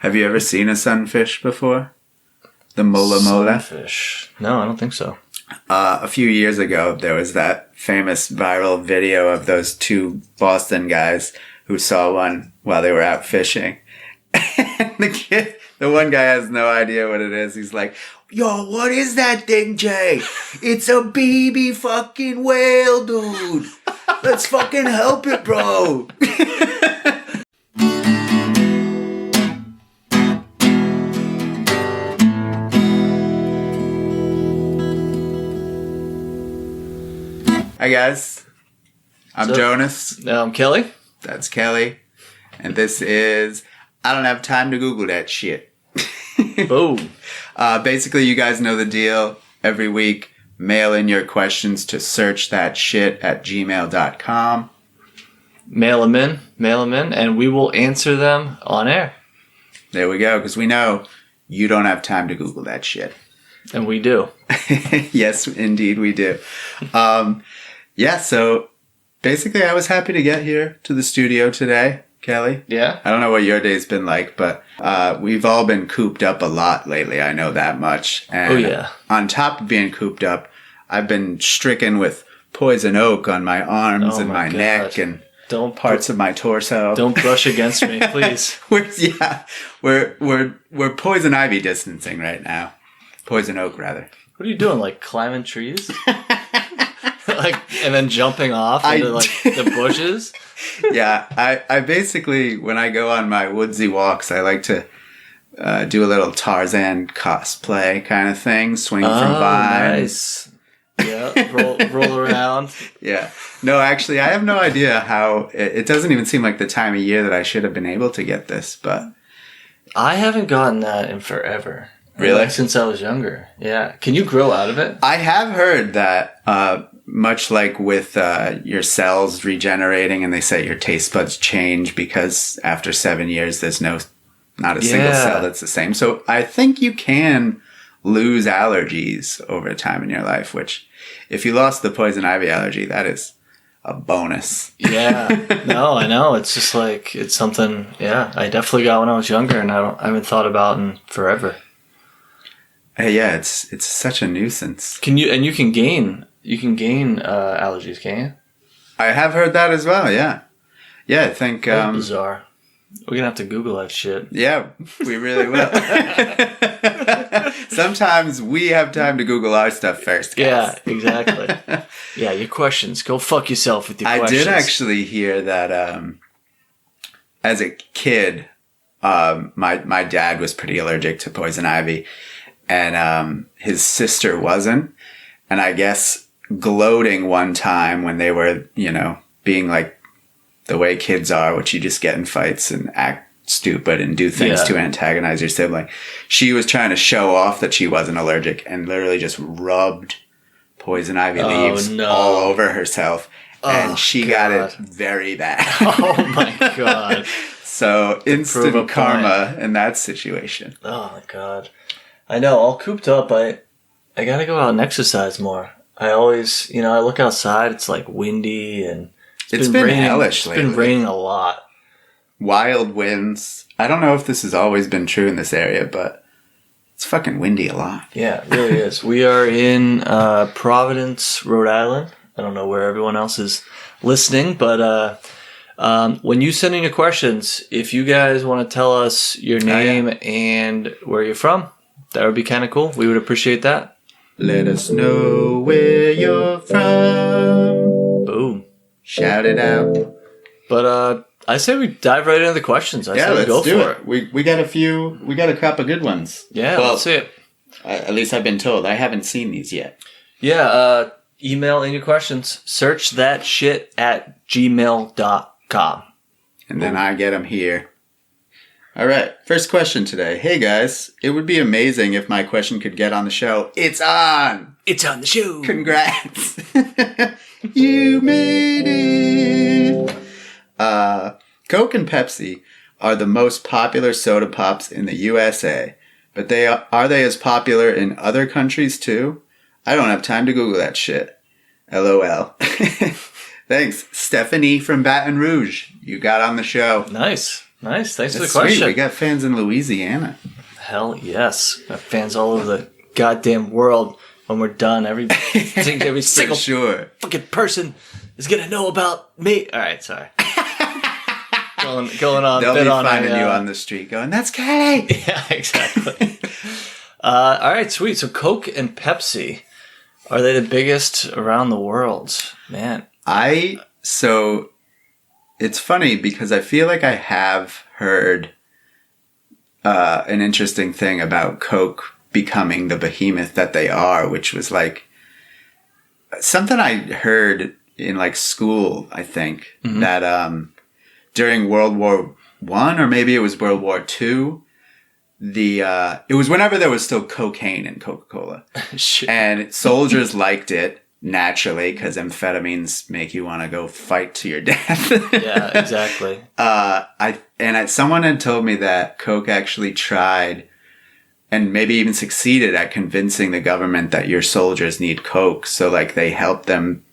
Have you ever seen a sunfish before? The mola mola? Sunfish. No, I don't think so. A few years ago, there was that famous viral video of those two Boston guys who saw one while they were out fishing. And the one guy has no idea what it is. He's like, yo, what is that thing, Jay? It's a baby fucking whale, dude. Let's fucking help it, bro. Hi, guys. I'm Jonas. I'm Kelly. That's Kelly. And this is I Don't Have Time to Google That Shit. Boom. Basically, you guys know the deal. Every week, mail in your questions to searchthatshit@gmail.com. Mail them in, and we will answer them on air. There we go, because we know you don't have time to Google that shit. And we do. Yes, indeed we do. Yeah, so basically I was happy to get here to the studio today, Kelly. Yeah? I don't know what your day's been like, but we've all been cooped up a lot lately. I know that much. And oh, yeah. On top of being cooped up, I've been stricken with poison oak on my arms and my neck and parts of my torso. Don't brush against me, please. We're poison ivy distancing right now. Poison oak, rather. What are you doing? Like climbing trees? And then jumping off into the bushes? Yeah, I basically, when I go on my woodsy walks, I like to do a little Tarzan cosplay kind of thing, swing from vines. Nice. Yeah, roll around. Yeah. No, actually, I have no idea how, it doesn't even seem like the time of year that I should have been able to get this, but... I haven't gotten that in forever. Really? Like since I was younger. Yeah. Can you grow out of it? I have heard that, much like with your cells regenerating, and they say your taste buds change because after 7 years, there's not a single cell that's the same. So I think you can lose allergies over time in your life, which if you lost the poison ivy allergy, that is a bonus. Yeah. No, I know. It's just like, it's something, I definitely got when I was younger, and I haven't thought about in forever. Yeah, it's such a nuisance. You can gain allergies, can't you? I have heard that as well, yeah. Yeah, I think... bizarre. We're going to have to Google that shit. Yeah, we really will. Sometimes we have time to Google our stuff first, guys. Yeah, exactly. Yeah, your questions. Go fuck yourself with your questions. I did actually hear that as a kid, my dad was pretty allergic to poison ivy. And his sister wasn't. And I guess gloating one time when they were, being like the way kids are, which you just get in fights and act stupid and do things to antagonize your sibling. She was trying to show off that she wasn't allergic and literally just rubbed poison ivy leaves all over herself. And she got it very bad. Oh my God. So instant karma in that situation. Oh my God. I know, all cooped up, I gotta go out and exercise more. I always, I look outside, it's like windy and it's been raining, hellish lately. It's been raining a lot. Wild winds. I don't know if this has always been true in this area, but it's fucking windy a lot. Yeah, it really is. We are in Providence, Rhode Island. I don't know where everyone else is listening, but when you send in your questions, if you guys want to tell us your name and where you're from, that would be kind of cool. We would appreciate that. Let us know where you're from. Boom. Shout it out. But I say we dive right into the questions. I say we go for it. We got a couple of good ones. Yeah, let's see it. At least I've been told. I haven't seen these yet. Yeah, email in your questions. searchthatshit@gmail.com. And then I get them here. All right, first question today. Hey guys, it would be amazing if my question could get on the show. It's on! It's on the show! Congrats! You made it! Coke and Pepsi are the most popular soda pops in the USA, but are they as popular in other countries too? I don't have time to Google that shit. LOL. Thanks, Stephanie from Baton Rouge. You got on the show. Nice. Nice. Thanks for the That's sweet. question. We got fans in Louisiana. Hell yes. Got fans all over the goddamn world. When we're done, every single sure. fucking person is gonna know about me. All right, sorry. going on. They'll be finding you on the street going, "That's Kelly." Yeah, exactly. All right, sweet. So Coke and Pepsi, are they the biggest around the world? Man. So it's funny because I feel like I have heard an interesting thing about Coke becoming the behemoth that they are, which was like something I heard in like school, I think, that during World War I, or maybe it was World War II, it was whenever there was still cocaine in Coca-Cola. And soldiers liked it naturally because amphetamines make you want to go fight to your death. Yeah, exactly. Someone had told me that Coke actually tried and maybe even succeeded at convincing the government that your soldiers need Coke. So like they helped them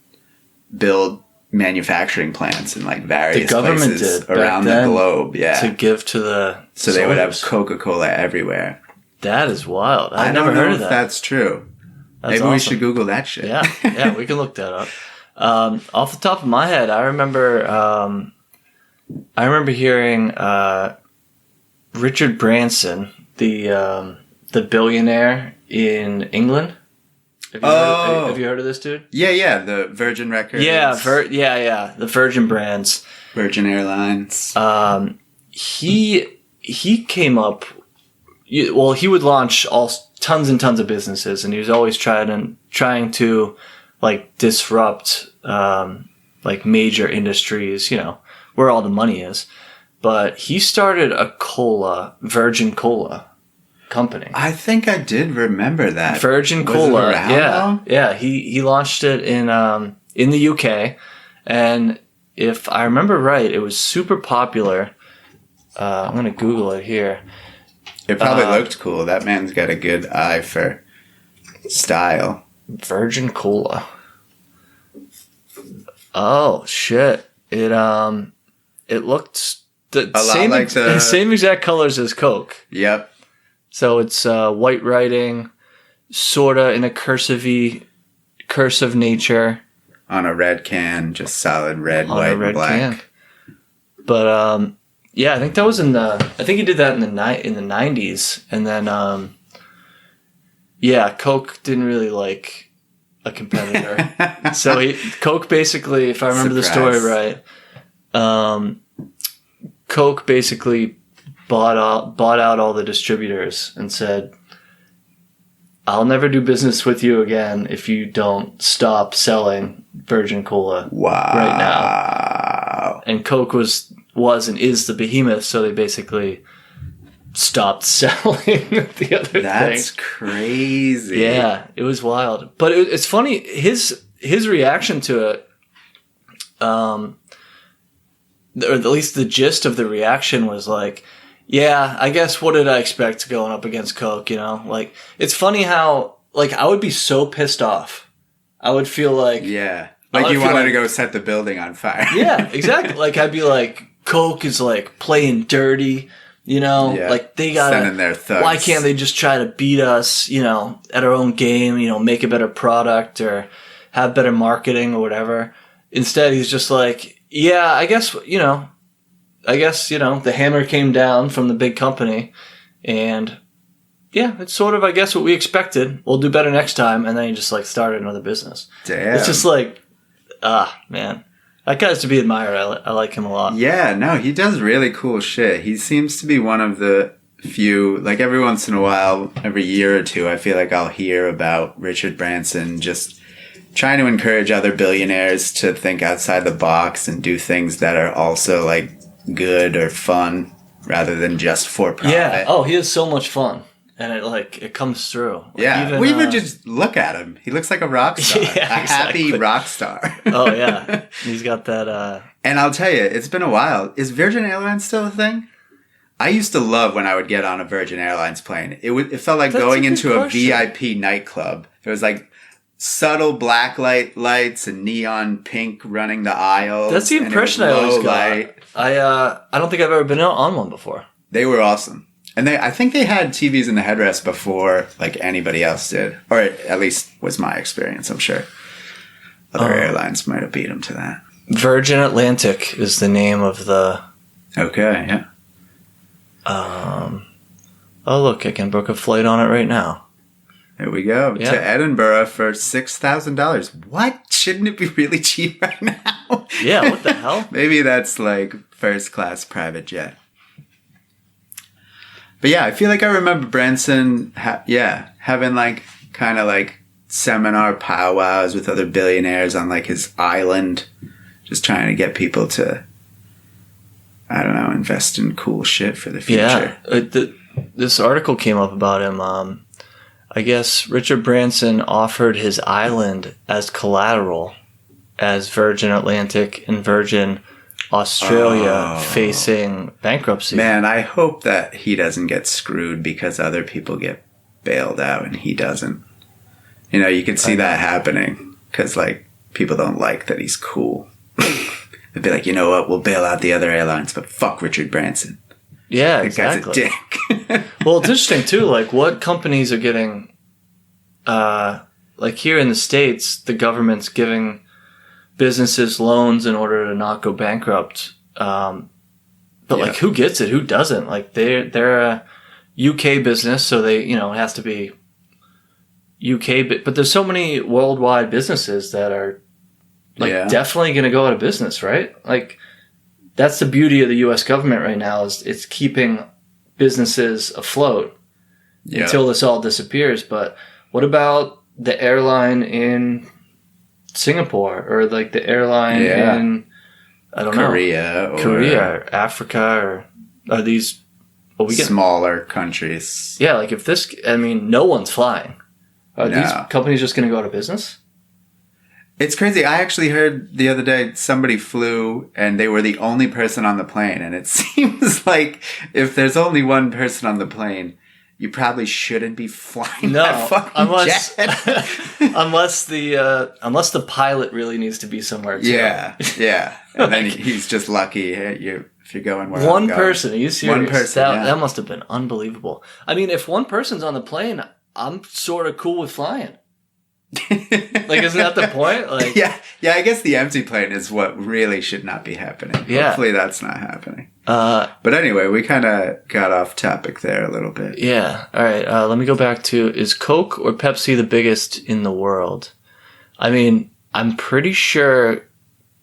build manufacturing plants in like various places around the globe. Yeah. To give to the So they would have Coca-Cola everywhere. That is wild. I never heard of that. That's true. That's maybe awesome. we should Google that shit. Yeah, we can look that up. Off the top of my head, I remember hearing Richard Branson, the billionaire in England. Have you heard of this dude? Yeah, the Virgin Records. Yeah, the Virgin brands. Virgin Airlines. He came up. He would launch tons and tons of businesses, and he was always trying to like disrupt like major industries, where all the money is. But he started a Virgin Cola company. I think I did remember that. Virgin Cola. Yeah. He launched it in the UK, and if I remember right, it was super popular. I'm gonna Google it here. It probably looked cool. That man's got a good eye for style. Virgin Cola. Oh shit! It looked the same exact colors as Coke. Yep. So it's white writing, sorta in a cursive nature. On a red can, just solid red, white, and black. Can. But I think that was I think he did that in the 90s, and then Coke didn't really like a competitor. So Coke basically, if I remember the story right, Coke basically bought out all the distributors and said, "I'll never do business with you again if you don't stop selling Virgin Cola right now." And Coke was and is the behemoth, so they basically stopped selling the other thing. That's crazy. Yeah, it was wild. But it's funny, his reaction to it, or at least the gist of the reaction was like, yeah, I guess what did I expect going up against Coke, Like, it's funny how, like, I would be so pissed off. I would feel like... Yeah. Like you wanted to go set the building on fire. Yeah, exactly. Like, I'd be like, Coke is, like, playing dirty, Like, they gotta... Sending their thugs. Why can't they just try to beat us, at our own game, make a better product or have better marketing or whatever? Instead, he's just like, yeah, I guess, the hammer came down from the big company, and yeah, it's sort of, I guess, what we expected. We'll do better next time, and then he just, like, started another business. Damn. It's just like, man. That guy's to be admired. I like him a lot. Yeah, no, he does really cool shit. He seems to be one of the few, like every once in a while, every year or two, I feel like I'll hear about Richard Branson just trying to encourage other billionaires to think outside the box and do things that are also, like, good or fun rather than just for profit. Yeah. Oh, he has so much fun. And it comes through. Like, yeah. Even just look at him. He looks like a rock star. Yeah, exactly. Happy rock star. Oh, yeah. He's got that... And I'll tell you, it's been a while. Is Virgin Airlines still a thing? I used to love when I would get on a Virgin Airlines plane. It felt like going into a VIP nightclub. There was like subtle black lights and neon pink running the aisles. That's the impression I always got. I don't think I've ever been on one before. They were awesome. And I think they had TVs in the headrest before like anybody else did. Or at least was my experience, I'm sure. Other airlines might have beat them to that. Virgin Atlantic is the name of the... Okay, yeah. Oh, look, I can book a flight on it right now. There we go. Yeah. To Edinburgh for $6,000. What? Shouldn't it be really cheap right now? Yeah, what the hell? Maybe that's like first class private jet. But yeah, I feel like I remember Branson, having like kind of like seminar powwows with other billionaires on like his island, just trying to get people to, I don't know, invest in cool shit for the future. Yeah, this article came up about him. I guess Richard Branson offered his island as collateral as Virgin Atlantic and Virgin Australia facing bankruptcy. Man, I hope that he doesn't get screwed because other people get bailed out and he doesn't. You know, you can see that happening because, like, people don't like that he's cool. They'd be like, you know what, we'll bail out the other airlines, but fuck Richard Branson. Yeah, exactly. That guy's a dick. Well, it's interesting, too, like, what companies are getting, like, here in the States, the government's giving businesses loans in order to not go bankrupt. But like, who gets it? Who doesn't? Like, they're a UK business, so they, you know, it has to be UK. But there's so many worldwide businesses that are like definitely going to go out of business, right? Like, that's the beauty of the U.S. government right now is it's keeping businesses afloat until this all disappears. But what about the airline in Singapore or like the airline in Korea or Africa, or are these smaller countries? Yeah, like if this, I mean, no one's flying. Are these companies just going to go out of business? It's crazy. I actually heard the other day somebody flew and they were the only person on the plane, and it seems like if there's only one person on the plane, you probably shouldn't be flying that fucking jet. unless the pilot really needs to be somewhere too. Yeah. And then he's just lucky if you're going where one person. Are you serious? One person. That must have been unbelievable. I mean, if one person's on the plane, I'm sort of cool with flying. Like, isn't that the point? Like, yeah. I guess the empty plane is what really should not be happening. Yeah. Hopefully that's not happening. But anyway, we kind of got off topic there a little bit. Yeah. All right. Let me go back to, is Coke or Pepsi the biggest in the world? I mean, I'm pretty sure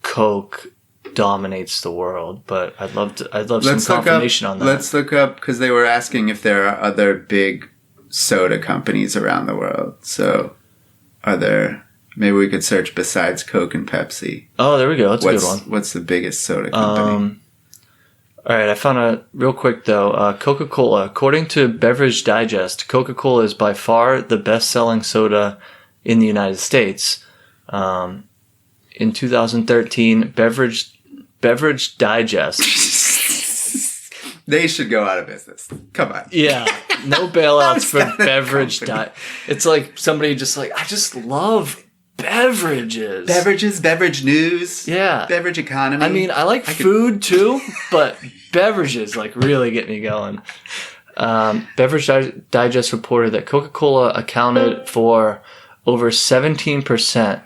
Coke dominates the world, but I'd love some confirmation on that. Let's look up, because they were asking if there are other big soda companies around the world. So maybe we could search besides Coke and Pepsi. Oh, there we go. That's a good one. What's the biggest soda company? All right, I found a real quick though. Coca-Cola. According to Beverage Digest, Coca-Cola is by far the best-selling soda in the United States. In 2013, Beverage Digest. They should go out of business. Come on. Yeah, no bailouts for Beverage Digest. It's like somebody just like, I just love beverages. Beverage news. Yeah. Beverage economy. I mean, I like food too, but beverages like really get me going. Beverage Digest reported that Coca-Cola accounted for over 17%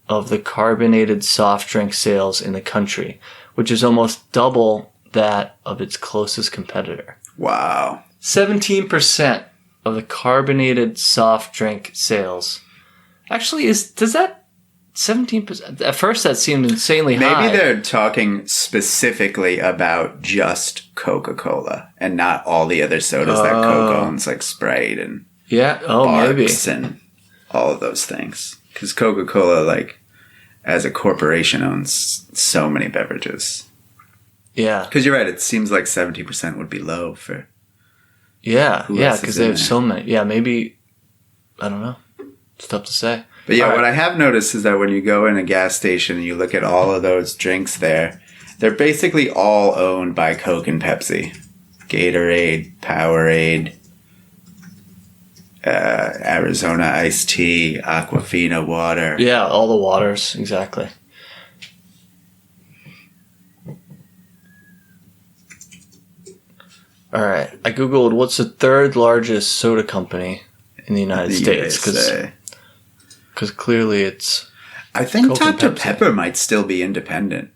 of the carbonated soft drink sales in the country, which is almost double that of its closest competitor. Wow. 17% of the carbonated soft drink sales. Actually, does that 17%? At first, that seemed insanely high. Maybe they're talking specifically about just Coca-Cola and not all the other sodas that Coke owns, like Sprite and Barks and all of those things. Because Coca-Cola, like, as a corporation, owns so many beverages. Yeah. Because you're right, it seems like 70% would be low for... Yeah, because they have so many. Yeah, maybe... I don't know. It's tough to say. But yeah, what I have noticed is that when you go in a gas station and you look at all of those drinks there, they're basically all owned by Coke and Pepsi. Gatorade, Powerade. Arizona iced tea, Aquafina water. Yeah, all the waters, exactly. All right, I googled what's the third largest soda company in the United States because clearly it's. I think Coke and Dr. Pepsi. Pepper might still be independent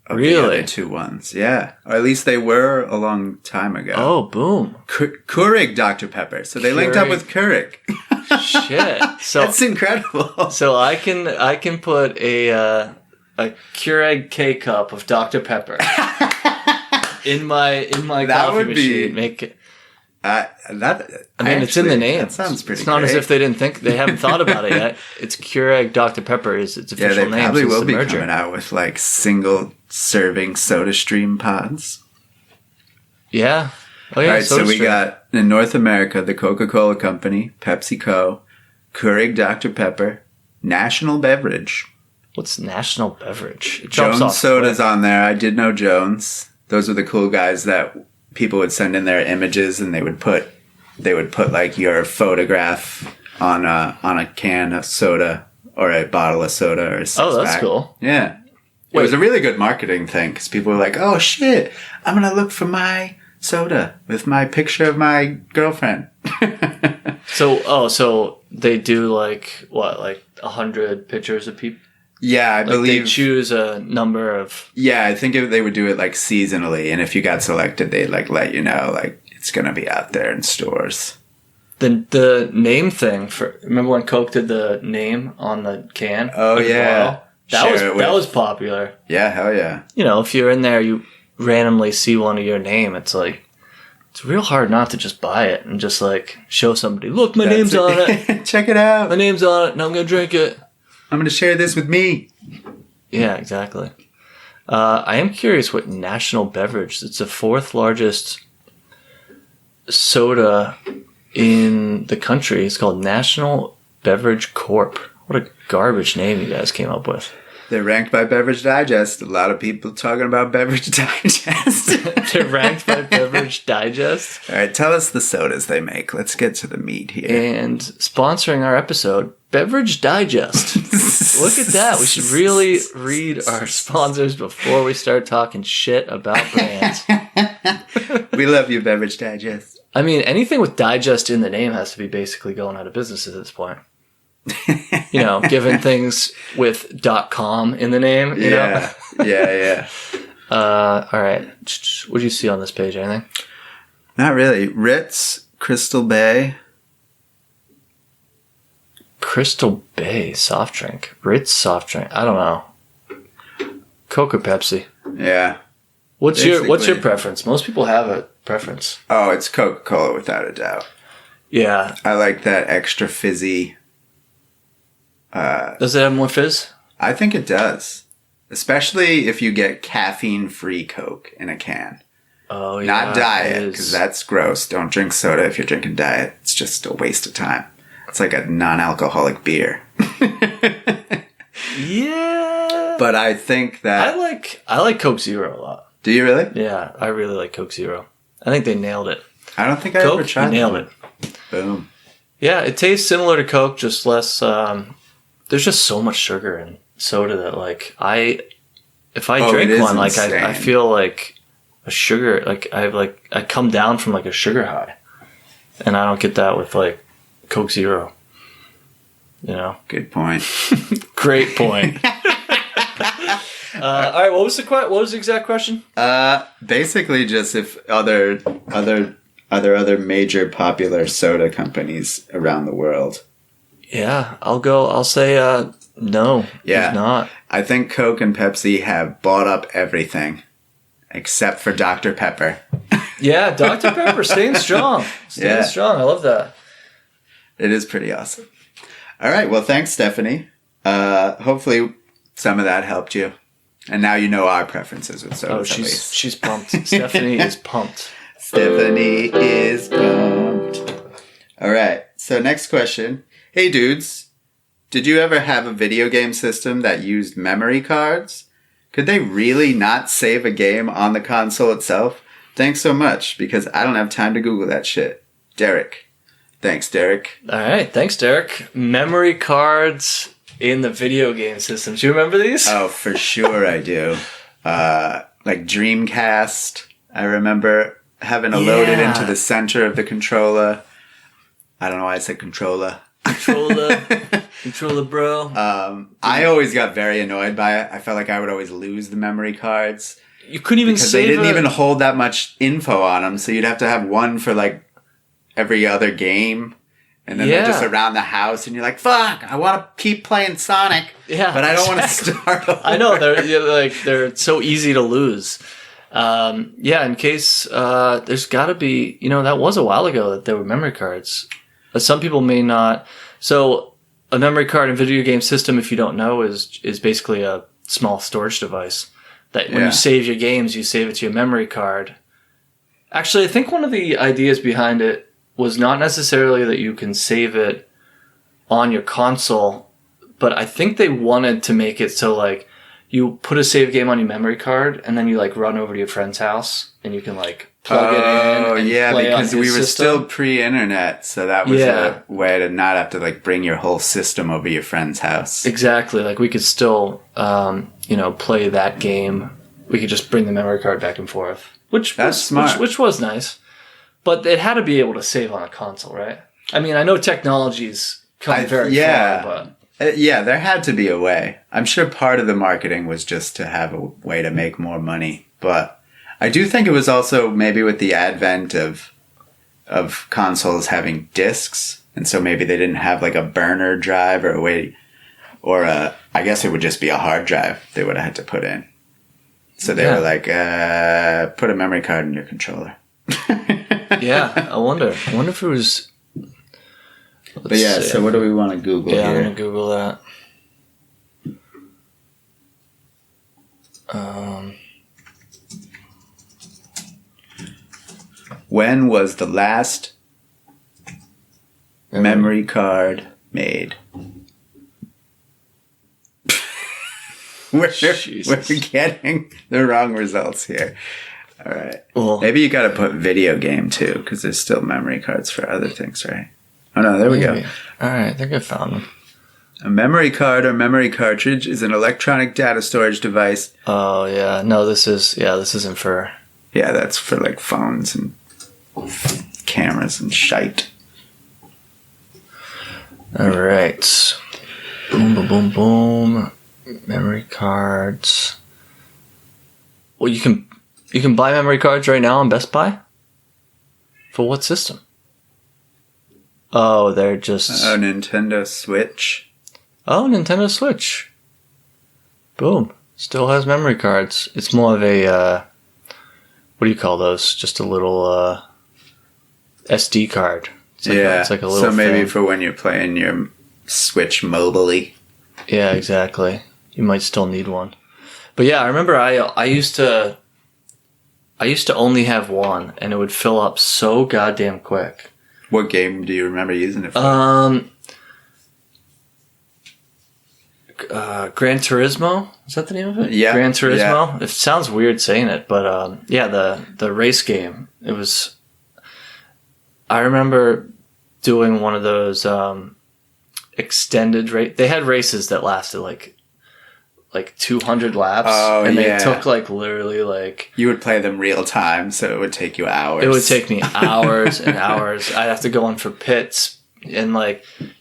of the Really? other two ones. Yeah, or at least they were a long time ago. Oh, boom! Keurig Dr. Pepper. So they linked up with Keurig. Shit. So That's incredible. So I can put a Keurig K cup of Dr. Pepper in my coffee machine. Make it. It's in the name. That sounds pretty. It's not great. as if they haven't thought about it yet. It's Keurig Dr. Pepper is its official name. Yeah, they probably since will the be merger. coming out with like single serving Soda Stream pods. Yeah. Oh yeah. All right, so we SodaStream. got in North America the Coca-Cola Company, PepsiCo, Keurig Dr. Pepper, National Beverage. What's National Beverage? It jumps Jones off Soda's quick. on there. I did know Jones. Those were the cool guys that people would send in their images, and they would put like your photograph on a can of soda or a bottle of soda or a six-pack. Oh, that's cool. Yeah. It was a really good marketing thing because people were like, oh shit, I'm going to look for my soda with my picture of my girlfriend. So they do like 100 pictures of people. Yeah, I Like believe. they choose a number of. Yeah, I think they would do it like seasonally, and if you got selected, they'd like let you know like it's going to be out there in stores. The name thing for remember when Coke did the name on the can? Oh, Like the yeah. bottle? That was popular. Yeah, hell yeah. You know, if you're in there, you randomly see one of your name. It's like it's real hard not to just buy it and just like show somebody. Look, my name's on it. Check it out. My name's on it, and I'm gonna drink it. I'm going to share this with me. Yeah, exactly. I am curious what National Beverage. It's the fourth largest soda in the country. It's called National Beverage Corp. What a garbage name you guys came up with. They're ranked by Beverage Digest. A lot of people talking about Beverage Digest. They're ranked by Beverage Digest. All right, tell us the sodas they make. Let's get to the meat here. And sponsoring our episode, Beverage Digest. Look at that. We should really read our sponsors before we start talking shit about brands. We love you, Beverage Digest. I mean, anything with digest in the name has to be basically going out of business at this point. You know, given things with .com in the name, you know? Yeah. All right. What do you see on this page? Anything? Not really. Ritz, Crystal Bay. Crystal Bay soft drink. Ritz soft drink. I don't know. Coke or Pepsi? Yeah. What's your Basically. preference? Most people have a preference. Oh, it's Coca-Cola without a doubt. Yeah. I like that extra fizzy. Does it have more fizz? I think it does. Especially if you get caffeine-free Coke in a can. Oh, yeah. Not diet, it because is. that's gross. Don't drink soda if you're drinking diet. It's just a waste of time. It's like a non-alcoholic beer. Yeah. But I think that... I like Coke Zero a lot. Do you really? Yeah, I really like Coke Zero. I think they nailed it. I don't think I Coke, ever tried you nailed them. it. Boom. Yeah, it tastes similar to Coke, just less. There's just so much sugar in soda that like if I Oh, drink it is one, like I insane. feel like a sugar, like I come down from like a sugar high, and I don't get that with like Coke Zero. You know, Good point. great point. All right, what was the exact question? Basically just if other major popular soda companies around the world. Yeah, I'll say no. Yeah. If not. I think Coke and Pepsi have bought up everything except for Dr. Pepper. Yeah, Dr. Pepper staying strong. Yeah. Strong. I love that. It is pretty awesome. All right. Well, thanks, Stephanie. Hopefully some of that helped you. And now you know our preferences with sodas. Oh, at least. she's pumped. Stephanie is pumped. Stephanie is pumped. All right. So next question. Hey, dudes. Did you ever have a video game system that used memory cards? Could they really not save a game on the console itself? Thanks so much, because I don't have time to Google that shit. Derek. Thanks, Derek. All right. Thanks, Derek. Memory cards in the video game systems. Do you remember these? Oh, for sure I do. Like Dreamcast. I remember having to load it into the center of the controller. I don't know why I said controller. Controller, bro. I always got very annoyed by it. I felt like I would always lose the memory cards. You couldn't even because save they didn't even hold that much info on them, so you'd have to have one for like every other game, and then they're just around the house, and you're like, "Fuck! I want to keep playing Sonic, but I don't want to start over." I know they're so easy to lose. In case there's got to be, that was a while ago that there were memory cards. Some people may not. So a memory card in video game system, if you don't know, is basically a small storage device that when you save your games, you save it to your memory card. Actually, I think one of the ideas behind it was not necessarily that you can save it on your console, but I think they wanted to make it so like you put a save game on your memory card and then you like run over to your friend's house and you can like plug it in and play because on we his were system. still pre-internet, so that was a way to not have to like bring your whole system over your friend's house. Exactly. Like we could still play that game. We could just bring the memory card back and forth. Which was smart. Which was nice. But it had to be able to save on a console, right? I mean, I know technology's come very far, but... there had to be a way. I'm sure part of the marketing was just to have a way to make more money. But I do think it was also maybe with the advent of consoles having discs. And so maybe they didn't have like a burner drive or a way... Or I guess it would just be a hard drive they would have had to put in. So they were like, put a memory card in your controller. Yeah, I wonder if it was... So what do we want to Google here? I'm going to Google that. When was the last memory card made? We're getting the wrong results here. All right. Well, maybe you got to put video game too, because there's still memory cards for other things, right? Oh no, there we go. All right, I think I found them. A memory card or memory cartridge is an electronic data storage device. Oh yeah, no, this isn't for. Yeah, that's for like phones and cameras and shite. All right. Boom, boom, boom, boom. Memory cards. Well, you can buy memory cards right now on Best Buy? For what system? Oh, they're just... Oh, Nintendo Switch. Oh, Nintendo Switch. Boom. Still has memory cards. It's more of a... what do you call those? Just a little SD card. It's like a little maybe thing. for when you're playing your Switch mobilely. Yeah, exactly. You might still need one. But yeah, I remember I used to only have one, and it would fill up so goddamn quick. What game do you remember using it for? Gran Turismo? Is that the name of it? Yeah. Gran Turismo? Yeah. It sounds weird saying it, but the race game. It was... I remember doing one of those extended race... They had races that lasted like 200 laps. Oh, and they took literally You would play them real time, so it would take you hours. It would take me hours and hours. I'd have to go in for pits. And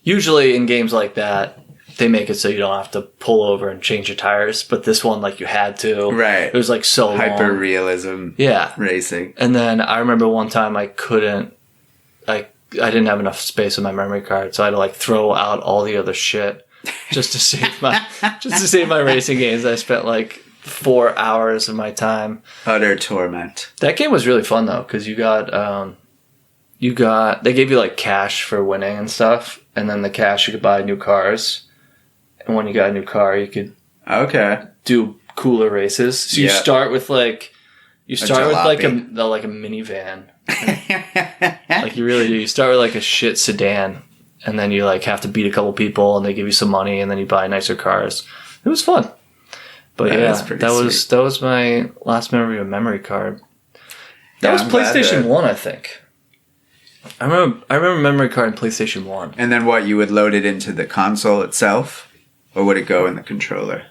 usually in games like that, they make it so you don't have to pull over and change your tires. But this one, you had to. Right. It was so long. Hyper-realism racing. And then I remember one time I couldn't... I didn't have enough space on my memory card, so I had to throw out all the other shit just to save my racing games. I spent 4 hours of my time. Utter torment. That game was really fun though, because they gave you cash for winning and stuff, and then the cash you could buy new cars, and when you got a new car you could do cooler races. So you start with a minivan. You really do. You start with a shit sedan, and then you have to beat a couple people, and they give you some money, and then you buy nicer cars. It was fun. But that was my last memory of memory card. That was PlayStation 1, I think. I remember memory card in PlayStation 1. And then what, you would load it into the console itself? Or would it go in the controller?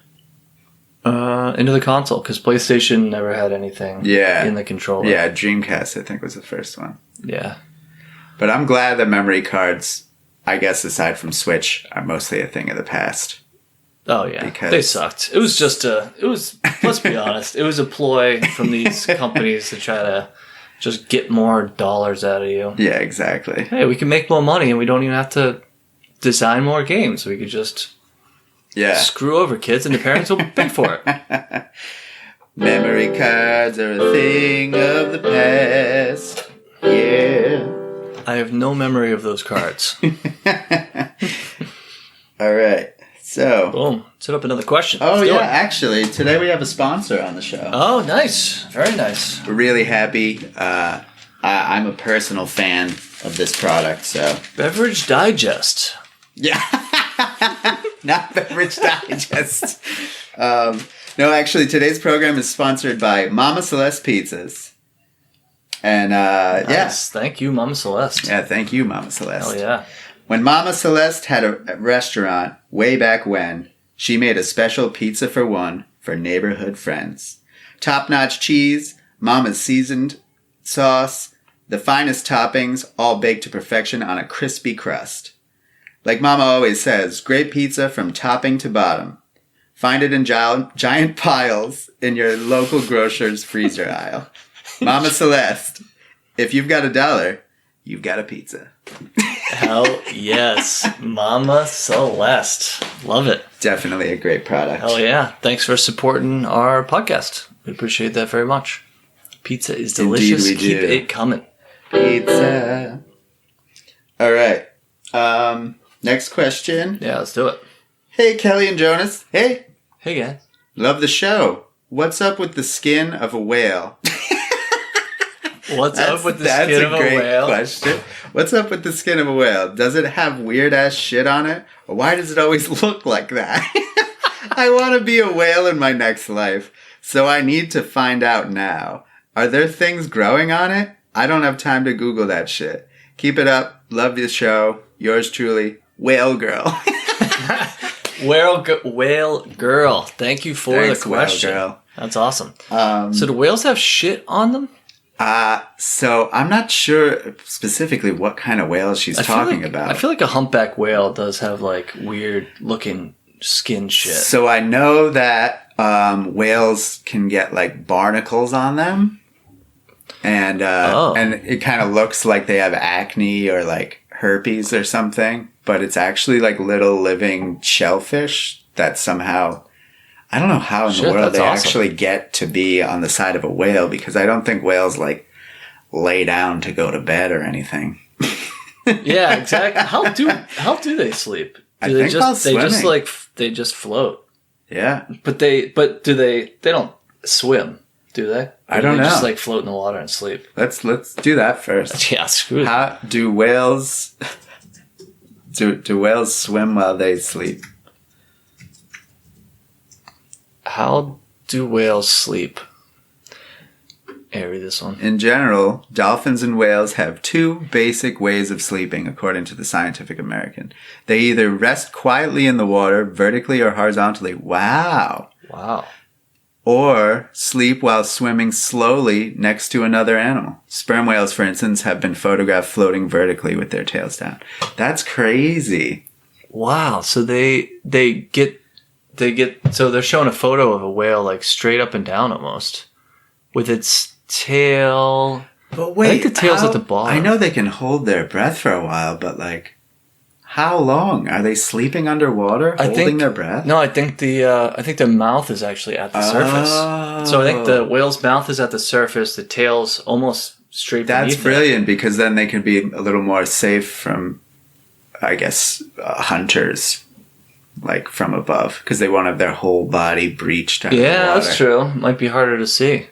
Into the console, because PlayStation never had anything in the controller. Yeah, Dreamcast, I think, was the first one. Yeah. But I'm glad that memory cards, I guess aside from Switch, are mostly a thing of the past. Oh, yeah. They sucked. It was just let's be honest, it was a ploy from these companies to try to just get more dollars out of you. Yeah, exactly. Hey, we can make more money and we don't even have to design more games. We could just screw over kids and the parents will pay for it. Memory cards are a thing of the past. Yeah. I have no memory of those cards. All right. So. Boom. Set up another question. Oh, yeah. Actually, today we have a sponsor on the show. Oh, nice. Very nice. We're really happy. I'm a personal fan of this product, so. Beverage Digest. Yeah. Not Beverage Digest. No, actually, today's program is sponsored by Mama Celeste Pizzas. And, nice. yeah. Thank you, Mama Celeste. Yeah, thank you, Mama Celeste. Hell yeah. When Mama Celeste had a restaurant way back when, she made a special pizza for one for neighborhood friends. Top-notch cheese, Mama's seasoned sauce, the finest toppings, all baked to perfection on a crispy crust. Like Mama always says, great pizza from topping to bottom. Find it in giant piles in your local grocer's freezer aisle. Mama Celeste, if you've got $1, you've got a pizza. Hell yes. Mama Celeste. Love it. Definitely a great product. Hell yeah. Thanks for supporting our podcast. We appreciate that very much. Pizza is delicious. Indeed we Keep do. it coming. Pizza. All right. Next question. Yeah, let's do it. Hey, Kelly and Jonas. Hey. Hey, guys. Love the show. What's up with the skin of a whale? What's up with the skin of a whale? That's a great question. What's up with the skin of a whale? Does it have weird-ass shit on it? Or why does it always look like that? I want to be a whale in my next life, so I need to find out now. Are there things growing on it? I don't have time to Google that shit. Keep it up. Love the show. Yours truly, Whale Girl. Whale Girl. Thank you for the question. Whale Girl. That's awesome. So do whales have shit on them? So I'm not sure specifically what kind of whale she's talking about. I feel like a humpback whale does have like weird looking skin shit. So I know that whales can get like barnacles on them, and it kind of looks like they have acne or like herpes or something, but it's actually like little living shellfish that somehow. I don't know how in the world they actually get to be on the side of a whale, because I don't think whales like lay down to go to bed or anything. Yeah, exactly. How do they sleep? Do they just float? Yeah. But they don't swim, do they? Or I don't know. They just like float in the water and sleep. Let's do that first. Yeah, screw How do whales do whales swim while they sleep? How do whales sleep? Hey, read this one. In general, dolphins and whales have two basic ways of sleeping, according to the Scientific American. They either rest quietly in the water, vertically or horizontally. Wow. Or sleep while swimming slowly next to another animal. Sperm whales, for instance, have been photographed floating vertically with their tails down. That's crazy. Wow. So so they're showing a photo of a whale like straight up and down almost with its tail. But wait, I think the tail's at the bottom. I know they can hold their breath for a while, but like, how long? Are they sleeping underwater, holding their breath? No, I think their mouth is actually at the surface. So I think the whale's mouth is at the surface. The tail's almost straight beneath. That's brilliant, because then they can be a little more safe from, I guess, hunters. Like from above, because they won't have their whole body breached out of the water. Yeah, that's true. Might be harder to see,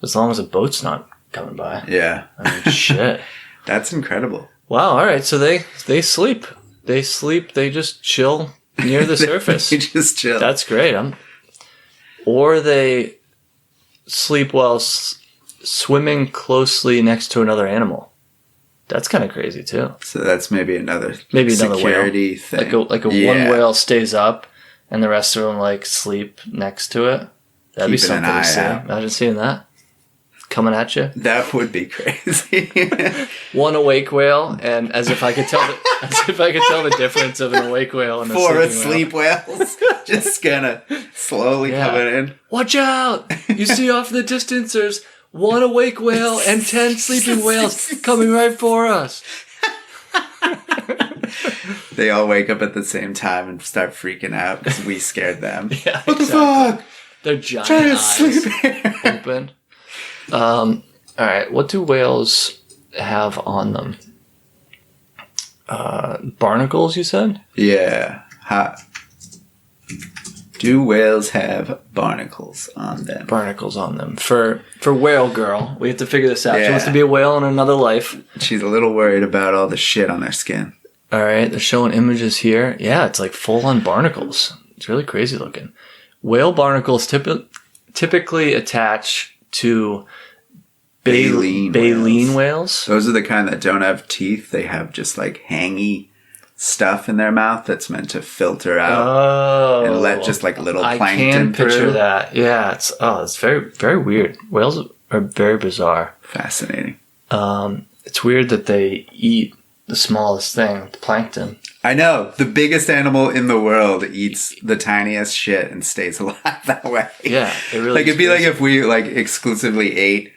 as long as a boat's not coming by. Yeah. I mean, shit. That's incredible. Wow. All right. So they sleep. They sleep. They just chill near the surface. They just chill. That's great. Or they sleep while swimming closely next to another animal. That's kind of crazy too. So that's maybe another security thing. Like a one whale stays up and the rest of them like sleep next to it. That'd be something to see. Imagine seeing that coming at you. That would be crazy. One awake whale, and as if I could tell the difference of an awake whale and a four sleeping asleep whales just kind of slowly coming in. Watch out! You see off in the distance, there's one awake whale and 10 sleeping whales coming right for us. They all wake up at the same time and start freaking out because we scared them. Yeah, what the fuck? Their giant eyes open. All right, what do whales have on them? Barnacles, you said? Yeah. Do whales have barnacles on them? Barnacles on them. For whale girl, we have to figure this out. Yeah. She wants to be a whale in another life. She's a little worried about all the shit on their skin. All right, they're showing images here. Yeah, it's like full-on barnacles. It's really crazy looking. Whale barnacles typically attach to baleen whales. Those are the kind that don't have teeth. They have just like hangy stuff in their mouth that's meant to filter out and let just like little plankton I can picture through. that. Yeah, it's very, very weird. Whales are very bizarre. Fascinating. It's weird that they eat the smallest thing, the plankton. I know. The biggest animal in the world eats the tiniest shit and stays alive that way. Yeah, it really like it'd be like if we like exclusively ate,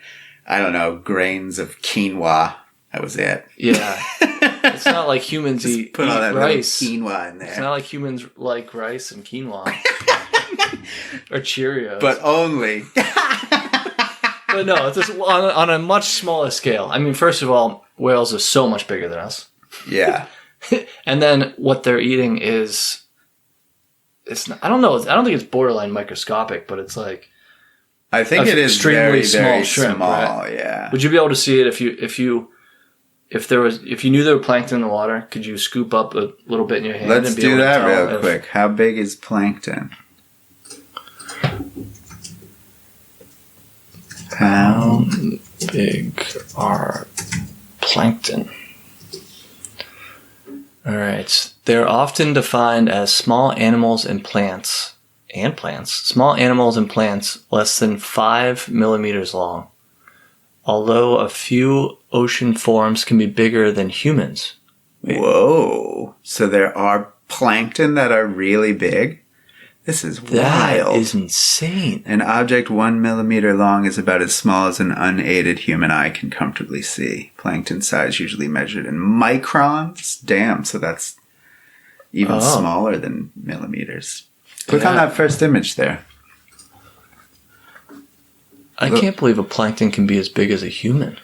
I don't know, grains of quinoa. That was it. Yeah. It's not like humans eat all that rice. Quinoa in there. It's not like humans like rice and quinoa. Or Cheerios. But only. But no, it's just on a much smaller scale. I mean, first of all, whales are so much bigger than us. Yeah. And then what they're eating is, I don't know. I don't think it's borderline microscopic, but it's like, I think it is extremely very, small very shrimp, small. right? Yeah. Would you be able to see it if you knew there were plankton in the water? Could you scoop up a little bit in your hand? Let's and be do able to that tell real quick. How big is plankton? How big are plankton? All right. They're often defined as small animals and plants. Small animals and plants less than 5 millimeters long. Although a few ocean forms can be bigger than humans. Whoa. So there are plankton that are really big? This is wild. That is insane. An object 1 millimeter long is about as small as an unaided human eye can comfortably see. Plankton size usually measured in microns. Damn, so that's even smaller than millimeters. Click on that first image there. I can't believe a plankton can be as big as a human.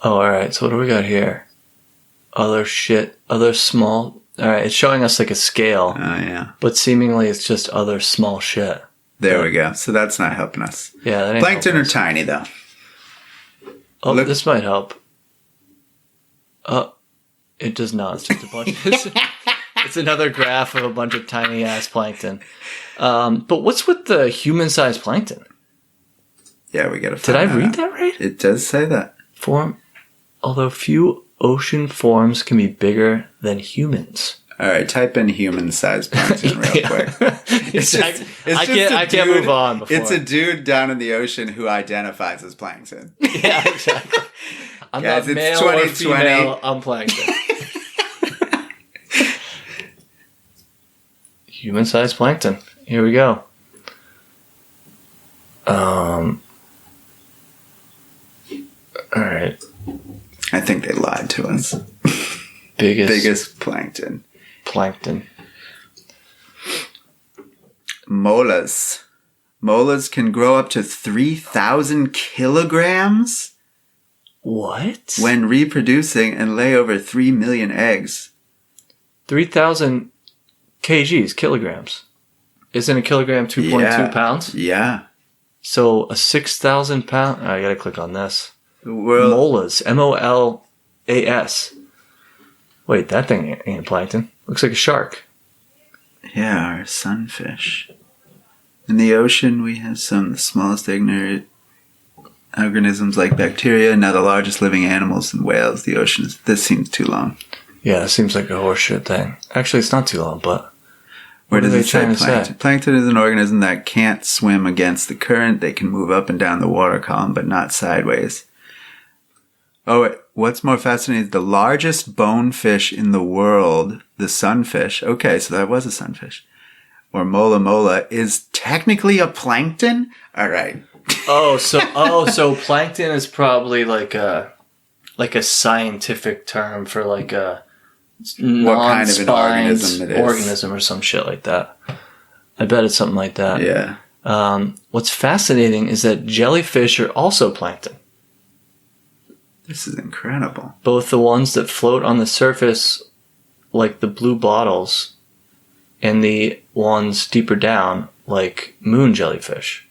Oh, alright, so what do we got here? Other small... Alright, it's showing us like a scale. Oh, yeah. But seemingly it's just other small shit. There we go. So that's not helping us. Yeah, that ain't Plankton are tiny, though. Oh, this might help. It does not. It's just a bunch. It's another graph of a bunch of tiny ass plankton. But what's with the human-sized plankton? Yeah, we gotta Did I read that right? It does say that. Although few ocean forms can be bigger than humans. All right, type in human-sized plankton real quick. I can't move on before. It's a dude down in the ocean who identifies as plankton. Yeah, exactly. I'm Guys, not it's male or 2020. female. I'm plankton. Human-sized plankton. Here we go. All right. I think they lied to us. Biggest plankton. Plankton. Molas. Molas can grow up to 3,000 kilograms? What? When reproducing and lay over 3 million eggs. 3,000 kgs, kilograms. Isn't a kilogram 2.2 pounds? Yeah. So a 6,000 pound... I gotta click on this. The world... Molas. M-O-L-A-S. Wait, that thing ain't plankton. Looks like a shark. Yeah, our sunfish. In the ocean, we have some of the smallest ignorant organisms like bacteria, now the largest living animals in whales, the oceans. This seems too long. Yeah, it seems like a horseshit thing. Actually, it's not too long, but where does it say trying plankton? to say? Plankton is an organism that can't swim against the current. They can move up and down the water column, but not sideways. Oh, what's more fascinating is the largest bonefish in the world, the sunfish. Okay, so that was a sunfish. Or mola mola is technically a plankton? All right. So plankton is probably like a scientific term for like a what kind of an organism it is. Organism or some shit like that. I bet it's something like that. Yeah. What's fascinating is that jellyfish are also plankton. This is incredible. Both the ones that float on the surface, like the blue bottles, and the ones deeper down, like moon jellyfish.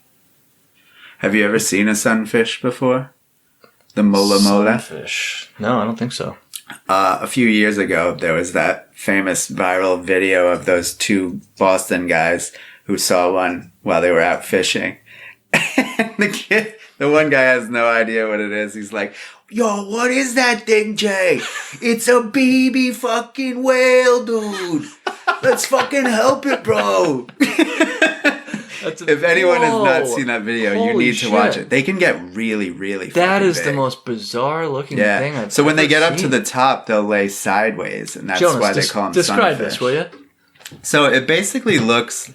Have you ever seen a sunfish before? The mola mola? Sunfish. No, I don't think so. A few years ago, there was that famous viral video of those two Boston guys who saw one while they were out fishing. And the one guy has no idea what it is. He's like, yo, what is that thing, Jay? It's a baby fucking whale, dude. Let's fucking help it, bro. If anyone has not seen that video, you need to watch it. They can get really, really fucking That is big. the most bizarre looking thing I've So when they ever get up to seen. the top, they'll lay sideways, and that's Jonas, why they call them describe sunfish. this, will you? So it basically looks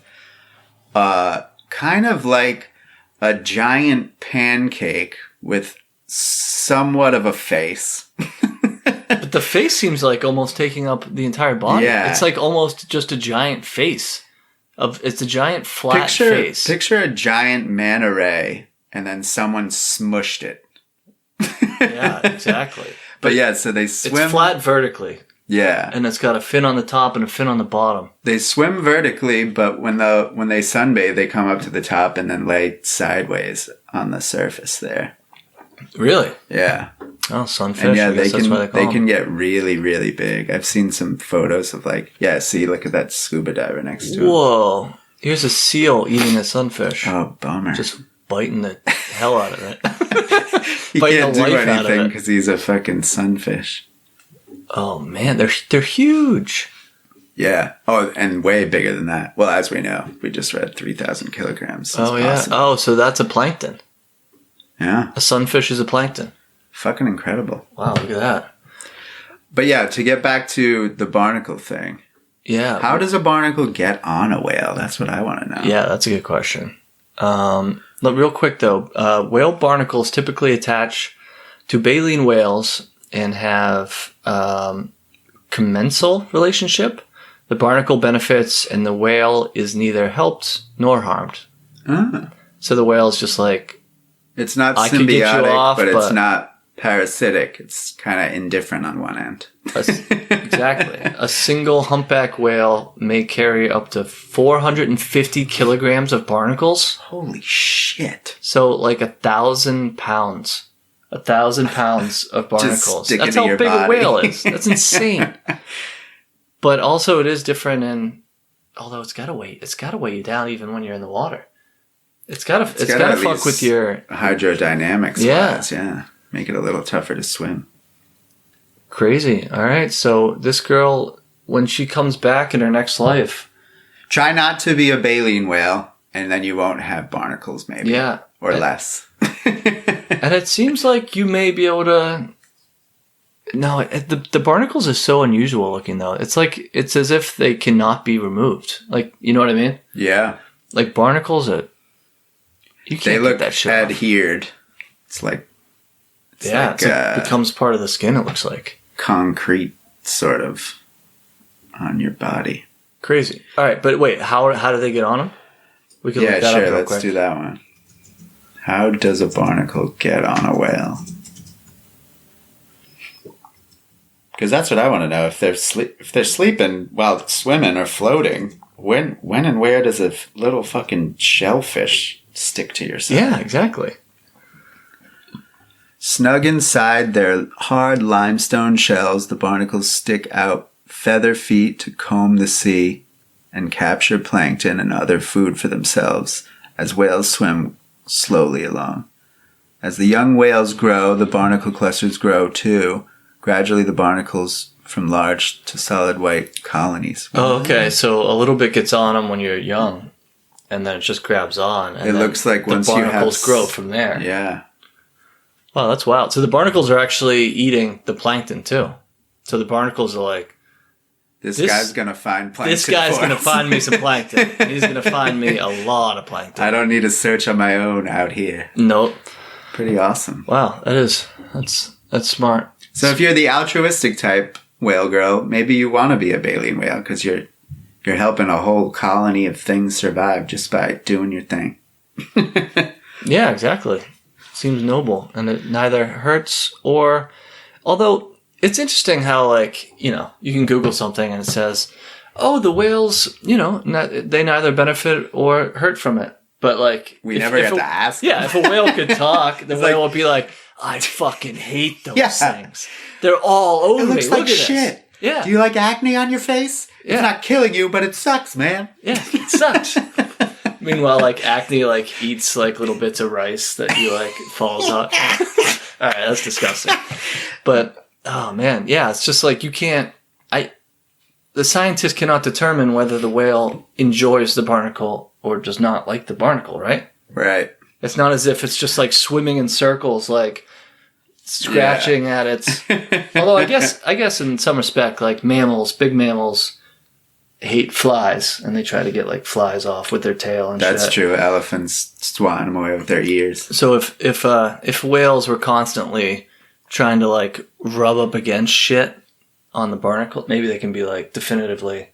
kind of like a giant pancake with somewhat of a face. But the face seems like almost taking up the entire body. Yeah. It's like almost just a giant face. It's a giant flat face. Picture a giant manta ray, and then someone smushed it. Yeah, exactly. But yeah, so they swim. It's flat vertically. Yeah. And it's got a fin on the top and a fin on the bottom. They swim vertically, but when they sunbathe, they come up to the top and then lay sideways on the surface there. Really? Yeah. Oh, sunfish. And yeah, I guess that's why they call can them. get really, really big. I've seen some photos of see, look at that scuba diver next to him. Whoa. Here's a seal eating a sunfish. Oh, bummer. Just biting the hell out of it. He biting can't the do life out of anything it. because he's a fucking sunfish. Oh, man. They're huge. Yeah. Oh, and way bigger than that. Well, as we know, we just read 3,000 kilograms. Oh, yeah. Possible. Oh, so that's a plankton. Yeah. A sunfish is a plankton. Fucking incredible. Wow, look at that. But yeah, to get back to the barnacle thing. Yeah. How does a barnacle get on a whale? That's what I want to know. Yeah, that's a good question. Look, real quick, though. Whale barnacles typically attach to baleen whales and have commensal relationship. The barnacle benefits and the whale is neither helped nor harmed. Ah. So the whale is just like, It's not I could get you symbiotic, off, but it's but- not parasitic. It's kind of indifferent on one end. exactly. A single humpback whale may carry up to 450 kilograms of barnacles. Holy shit. So like 1,000 pounds. 1,000 pounds of barnacles. stick it That's in how your big body. a whale is. That's insane. But also it is different in, although it's gotta weigh you down even when you're in the water. It's gotta at fuck least with your hydrodynamics. Yeah. Wise, yeah. Make it a little tougher to swim. crazy. All right. So this girl, when she comes back in her next life, Try not to be a baleen whale, and then you won't have barnacles, maybe. yeah. Or less. And it seems like you may be able to. No, the barnacles are so unusual looking though. It's as if they cannot be removed. Like, you know what I mean? Yeah. Like barnacles are. You can't They look get that shit off. adhered. It's like. It becomes part of the skin. It looks like concrete, sort of, on your body. crazy. All right, but wait, how do they get on them? We can Yeah, look that sure. up real Let's quick. do that one. How does a barnacle get on a whale? Because that's what I want to know. If they're sleeping while swimming or floating, when and where does a little fucking shellfish stick to your side? Yeah, exactly. Snug inside their hard limestone shells, the barnacles stick out feather feet to comb the sea and capture plankton and other food for themselves as whales swim slowly along. As the young whales grow, the barnacle clusters grow too. Gradually, the barnacles from large to solid white colonies. Oh, okay. So a little bit gets on them when you're young, and then it just grabs on. And it looks like once you have... the barnacles grow from there. Yeah. Wow, that's wild. So the barnacles are actually eating the plankton too. So the barnacles are like, This guy's going to find plankton. This guy's going to find me some plankton. He's going to find me a lot of plankton. I don't need to search on my own out here. Nope. Pretty awesome. Wow, that's smart. So if you're the altruistic type whale girl, maybe you want to be a baleen whale because you're helping a whole colony of things survive just by doing your thing. Yeah, exactly. Seems noble, and it neither hurts or... Although, it's interesting how, like, you know, you can Google something and it says, oh, the whales, you know, they neither benefit or hurt from it. But, like... We never get to ask. Yeah, if a whale could talk, the whale would be like, I fucking hate those things. They're all over me. It looks like shit. This. Yeah. Do you like acne on your face? Yeah. It's not killing you, but it sucks, man. Yeah, it sucks. Meanwhile, like, acne, like, eats, like, little bits of rice that you, like, falls on. All right, that's disgusting. But, oh, man. Yeah, it's just like you can't... The scientists cannot determine whether the whale enjoys the barnacle or does not like the barnacle, right? Right. It's not as if it's just, like, swimming in circles, like, scratching at its... Although, I guess in some respect, like, mammals, big mammals... hate flies, and they try to get like flies off with their tail and That's shit. true. Elephants swatting them away with their ears. So if whales were constantly trying to like rub up against shit on the barnacle, maybe they can be like definitively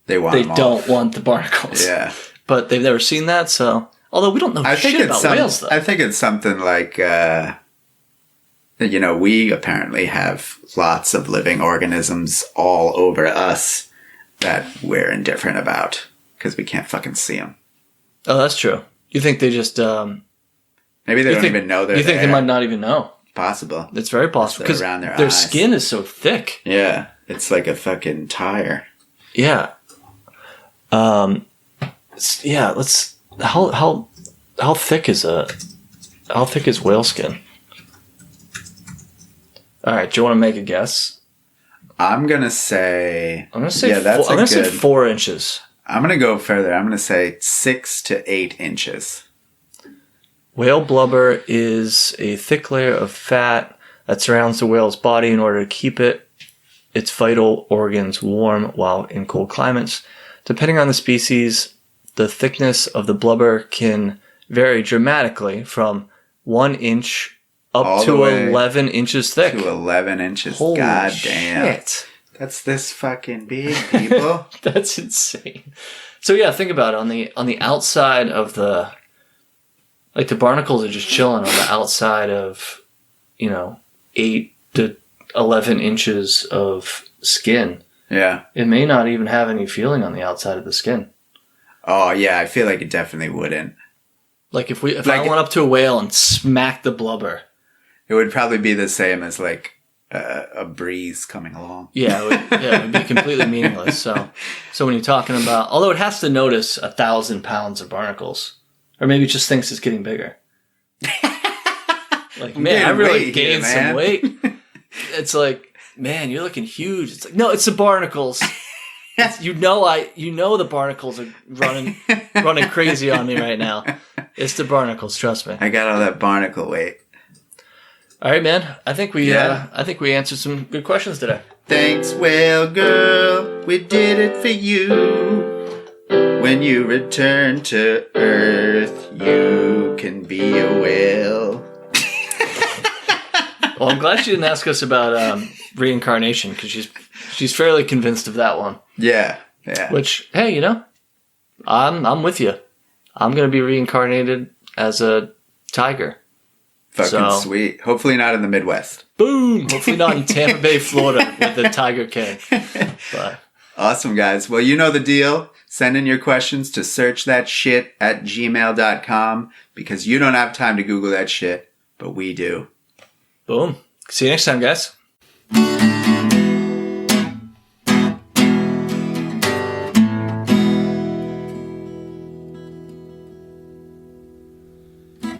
they don't want the barnacles. Yeah, but they've never seen that. So although we don't know shit about whales, though. I think it's something like you know, we apparently have lots of living organisms all over us that we're indifferent about because we can't fucking see them. Oh, that's true. You think they just... maybe they don't even know they're there. You think they might not even know? Possible. It's very possible because their skin is so thick. Yeah. It's like a fucking tire. Yeah. Yeah, let's... How thick is whale skin? All right, do you want to make a guess? I'm gonna say 4 inches. I'm gonna go further. I'm gonna say 6 to 8 inches. Whale blubber is a thick layer of fat that surrounds the whale's body in order to keep its vital organs warm while in cold climates. Depending on the species, the thickness of the blubber can vary dramatically from 1 inch up to 11 inches thick. To 11 inches. Holy God damn. Shit. That's this fucking big, people. That's insane. So yeah, think about it. On the outside of the... Like the barnacles are just chilling on the outside of, 8 to 11 inches of skin. Yeah. It may not even have any feeling on the outside of the skin. Oh, yeah. I feel like it definitely wouldn't. Like if I went up to a whale and smacked the blubber... It would probably be the same as like a breeze coming along. Yeah, it would be completely meaningless. So when you're talking about... Although it has to notice 1,000 pounds of barnacles. Or maybe it just thinks it's getting bigger. Like, man, I really gained some weight. It's like, man, you're looking huge. It's like, no, it's the barnacles. You know the barnacles are running crazy on me right now. It's the barnacles, trust me. I got all that barnacle weight. All right, man. I think we answered some good questions today. Thanks, whale girl. We did it for you. When you return to Earth, you can be a whale. Well, I'm glad she didn't ask us about reincarnation because she's fairly convinced of that one. Yeah. Which, hey, I'm with you. I'm gonna be reincarnated as a tiger. Fucking sweet. Hopefully not in the Midwest. Boom! Hopefully not in Tampa Bay, Florida with the Tiger King. But. Awesome, guys. Well, you know the deal. Send in your questions to searchthatshit@gmail.com because you don't have time to Google that shit, but we do. Boom. See you next time, guys.